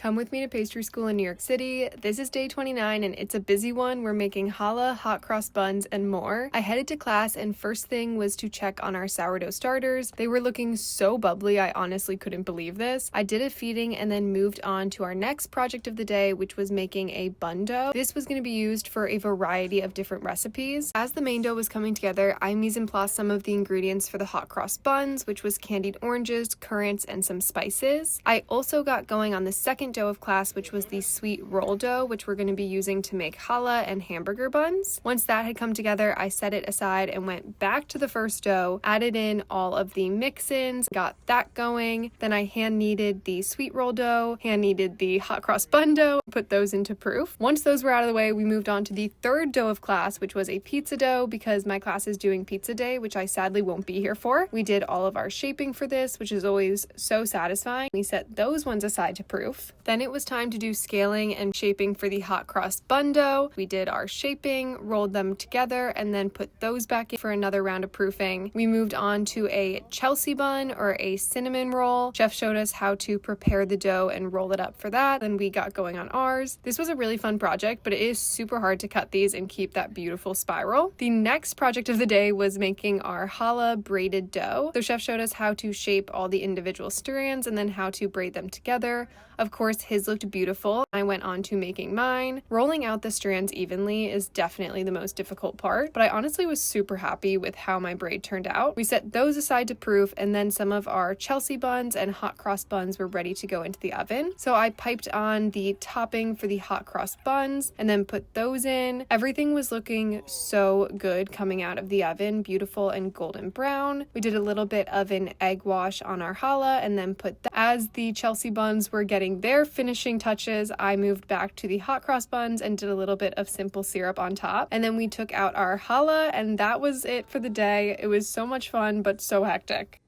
Come with me to pastry school in New York City. This is day 29 and it's a busy one. We're making challah, hot cross buns, and more. I headed to class and first thing was to check on our sourdough starters. They were looking so bubbly, I honestly couldn't believe this. I did a feeding and then moved on to our next project of the day, which was making a bun dough. This was going to be used for a variety of different recipes. As the main dough was coming together, I mise en place some of the ingredients for the hot cross buns, which was candied oranges, currants, and some spices. I also got going on the second dough of class, which was the sweet roll dough, which we're going to be using to make challah and hamburger buns. Once that had come together, I set it aside and went back to the first dough, added in all of the mix-ins, got that going. Then I hand kneaded the sweet roll dough, hand kneaded the hot cross bun dough, put those into proof. Once those were out of the way, we moved on to the third dough of class, which was a pizza dough, because my class is doing pizza day, which I sadly won't be here for. We did all of our shaping for this, which is always so satisfying. We set those ones aside to proof. Then it was time to do scaling and shaping for the hot cross bun dough. We did our shaping, rolled them together, and then put those back in for another round of proofing. We moved on to a Chelsea bun or a cinnamon roll. Chef showed us how to prepare the dough and roll it up for that. Then we got going on ours. This was a really fun project, but it is super hard to cut these and keep that beautiful spiral. The next project of the day was making our challah braided dough. So chef showed us how to shape all the individual strands and then how to braid them together. Of course, his looked beautiful. I went on to making mine. Rolling out the strands evenly is definitely the most difficult part, but I honestly was super happy with how my braid turned out. We set those aside to proof, and then some of our Chelsea buns and hot cross buns were ready to go into the oven. So I piped on the topping for the hot cross buns and then put those in. Everything was looking so good coming out of the oven, beautiful and golden brown. We did a little bit of an egg wash on our challah and then put that. As the Chelsea buns were getting their finishing touches, I moved back to the hot cross buns and did a little bit of simple syrup on top. And then we took out our challah, and that was it for the day. It was so much fun, but so hectic.